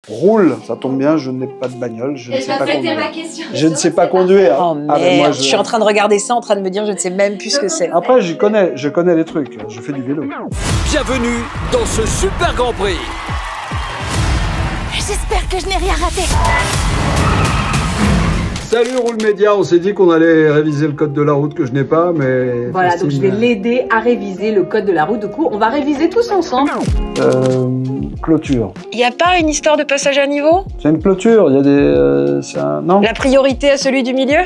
roule. Ça tombe bien, je n'ai pas de bagnole, je ne sais pas conduire. Ma question. Je ne sais pas conduire. Oh merde, moi, je suis en train de regarder ça, en train de me dire je ne sais même plus ce que c'est. Après, je connais les trucs, je fais du vélo. Bienvenue dans ce super Grand Prix. J'espère que je n'ai rien raté. Salut Roule Média, on s'est dit qu'on allait réviser le code de la route que je n'ai pas, mais... Voilà, donc je vais l'aider à réviser le code de la route. Du coup, on va réviser tous ensemble. Clôture. Il n'y a pas une histoire de passage à niveau? C'est une clôture, il y a des... non? La priorité à celui du milieu?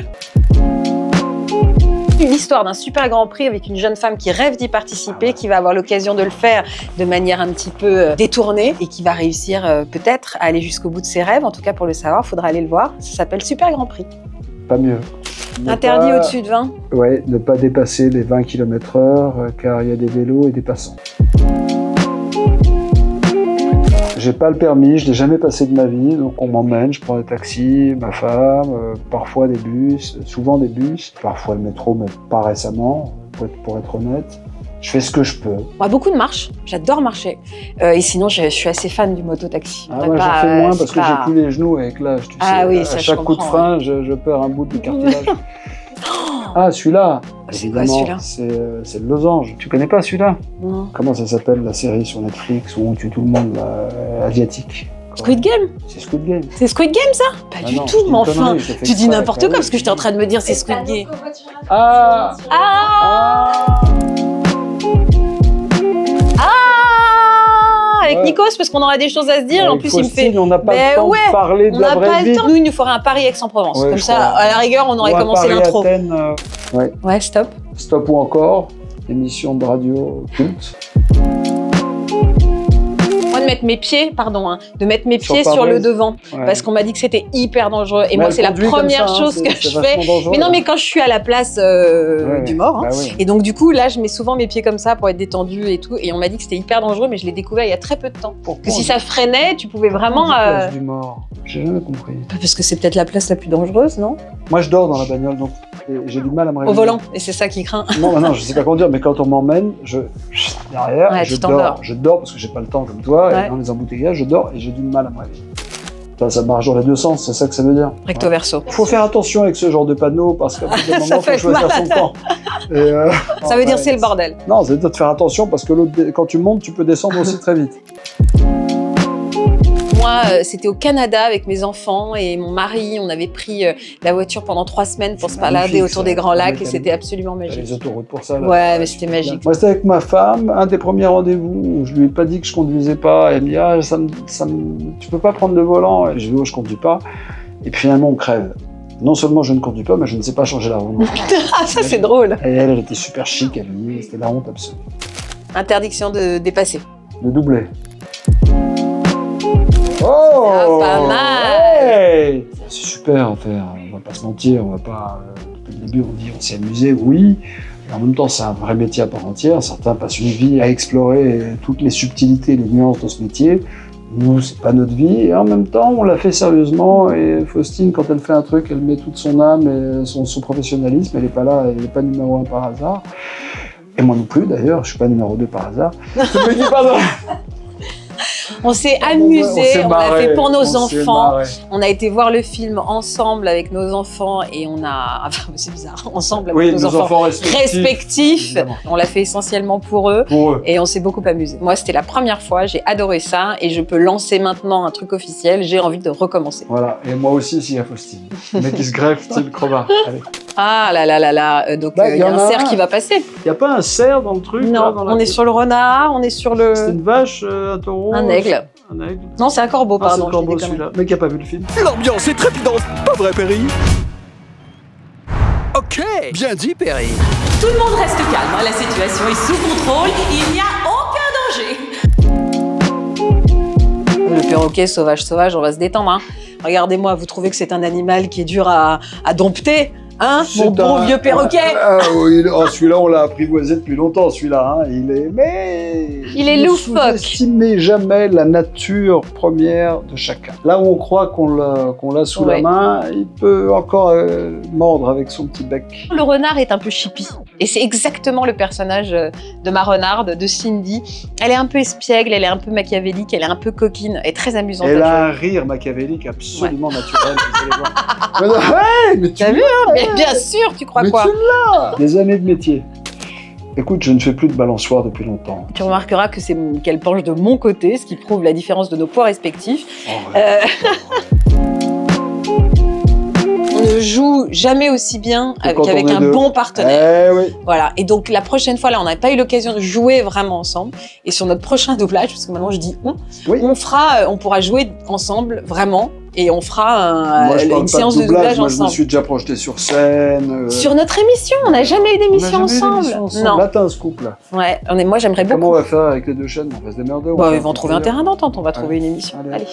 Une histoire d'un super Grand Prix avec une jeune femme qui rêve d'y participer, qui va avoir l'occasion de le faire de manière un petit peu détournée et qui va réussir peut-être à aller jusqu'au bout de ses rêves. En tout cas, pour le savoir, il faudra aller le voir. Ça s'appelle Super Grand Prix. Pas mieux. Interdit au-dessus de 20? Ouais, ne pas dépasser les 20 km/h car il y a des vélos et des passants. J'ai pas le permis, je l'ai jamais passé de ma vie, donc on m'emmène, je prends des taxis, ma femme, parfois des bus, souvent des bus, parfois le métro, mais pas récemment, pour être honnête. Je fais ce que je peux. Moi, beaucoup de marches, j'adore marcher. Et sinon, je suis assez fan du mototaxi. Moi, j'en fais moins parce que j'ai plus les genoux avec l'âge, tu sais. Oui, à ça, chaque coup de frein, je perds un bout de cartilage. Ah, celui-là, évidemment, c'est le losange. Tu connais pas celui-là? Non. Comment ça s'appelle la série sur Netflix où on tue tout le monde, asiatique? Squid Game? C'est Squid Game. C'est Squid Game, ça? Pas du tout, mais enfin, tu dis n'importe quoi parce que j'étais en train de me dire c'est Squid Game. Avec Nikos, parce qu'on aura des choses à se dire. En plus, il me fait. On n'a pas le temps de parler de la vraie vie. Nous, il nous faudrait un Paris Aix-en-Provence. Comme ça, à la rigueur, on aurait commencé l'intro. Ouais, stop. Stop ou encore, émission de radio culte. Moi, de mettre mes pieds, de mettre mes pieds sur le devant, parce qu'on m'a dit que c'était hyper dangereux. Et moi, c'est la première chose que je fais. Mais non, mais quand je suis à la place du mort, et donc du coup, là, je mets souvent mes pieds comme ça pour être détendu et tout. Et on m'a dit que c'était hyper dangereux, mais je l'ai découvert il y a très peu de temps. Que si ça freinait, tu pouvais vraiment. Place du mort. J'ai jamais compris. Parce que c'est peut-être la place la plus dangereuse, non? Moi, je dors dans la bagnole, donc j'ai du mal à me réveiller. Au volant, et c'est ça qui craint. Non, je sais pas conduire, mais quand on m'emmène, derrière, je dors parce que j'ai pas le temps comme toi. Et dans les embouteillages, je dors et j'ai du mal à me réveiller. Ça marche dans les deux sens, c'est ça que ça veut dire. Recto verso. Faut faire attention avec ce genre de panneau parce qu'à un moment, il faut choisir son camp. Ça veut dire c'est le bordel. Non, ça veut dire de faire attention parce que quand tu montes, tu peux descendre aussi très vite. Moi, c'était au Canada avec mes enfants et mon mari. On avait pris la voiture pendant 3 semaines pour se balader autour des Grands Lacs et c'était absolument magique. Les autoroutes pour ça. Là. Ouais, mais c'était magique. Moi, c'était avec ma femme, un des premiers rendez-vous où je lui ai pas dit que je conduisais pas. Elle me dit tu peux pas prendre le volant. Et je dis je conduis pas. Et puis finalement, on crève. Non seulement je ne conduis pas, mais je ne sais pas changer la roue. Ah, ça c'est drôle. Et elle était super chic, elle me dit, c'était la honte absolue. Interdiction de dépasser. De doubler. Oh, pas mal. Hey, c'est super à faire, on va pas se mentir, on va pas... Depuis le début on dit on s'est amusé, oui, et en même temps c'est un vrai métier à part entière, certains passent une vie à explorer toutes les subtilités, les nuances de ce métier, nous c'est pas notre vie, et en même temps on l'a fait sérieusement, et Faustine quand elle fait un truc, elle met toute son âme et son professionnalisme, elle est pas là, elle est pas numéro 1 par hasard, et moi non plus d'ailleurs, je suis pas numéro 2 par hasard, je me dis pas... On s'est amusé, on l'a fait pour nos enfants. On a été voir le film ensemble avec nos enfants et on a... Enfin, c'est bizarre, ensemble avec nos enfants respectifs. On l'a fait essentiellement pour eux et on s'est beaucoup amusé. Moi, c'était la première fois, j'ai adoré ça et je peux lancer maintenant un truc officiel. J'ai envie de recommencer. Voilà, et moi aussi, s'il y a Faustine. Mais qui se greffe, style crevard. Allez. Ah là là là là, donc il y a un cerf qui va passer. Il n'y a pas un cerf dans le truc? Non, là, on est sur le renard, on est sur le... C'est une vache, un taureau? Un aigle. Un aigle? Non, c'est un corbeau, pardon. C'est un corbeau celui-là. Mais qui n'a pas vu le film. L'ambiance est trépidante, pas vrai Perry? Ok, bien dit Perry. Tout le monde reste calme, la situation est sous contrôle, il n'y a aucun danger. Le perroquet sauvage, on va se détendre. Hein. Regardez-moi, vous trouvez que c'est un animal qui est dur à dompter? Hein, mon bon vieux perroquet. Oui, celui-là, on l'a apprivoisé depuis longtemps, celui-là. Hein. Il est loufoque. Ne sous-estimez jamais la nature première de chacun. Là où on croit qu'on l'a sous la main, il peut encore mordre avec son petit bec. Le renard est un peu chippy. Et c'est exactement le personnage de ma renarde, de Cindy. Elle est un peu espiègle, elle est un peu machiavélique, elle est un peu coquine, elle est très amusante. Elle a un rire machiavélique absolument naturel, vous allez voir. Ouais, mais tu as vu, hein, mais bien sûr, tu crois quoi? Tu l'as. Des années de métier. Écoute, je ne fais plus de balançoire depuis longtemps. Tu remarqueras que qu'elle penche de mon côté, ce qui prouve la différence de nos poids respectifs. Oh, ouais. On ne joue jamais aussi bien qu'avec un bon partenaire. Eh oui. Voilà. Et donc la prochaine fois, là, on n'a pas eu l'occasion de jouer vraiment ensemble. Et sur notre prochain doublage, parce que maintenant je dis on pourra jouer ensemble vraiment. Et on fera une séance de doublage ensemble. Je me suis déjà projeté sur scène. Sur notre émission, on n'a jamais eu d'émission ensemble. Non. Là, t'as un scoop, là. Ouais, moi j'aimerais beaucoup. Comment on va faire avec les deux chaînes? On va se démerder. Ils vont trouver un terrain d'entente, on va trouver une émission. Allez.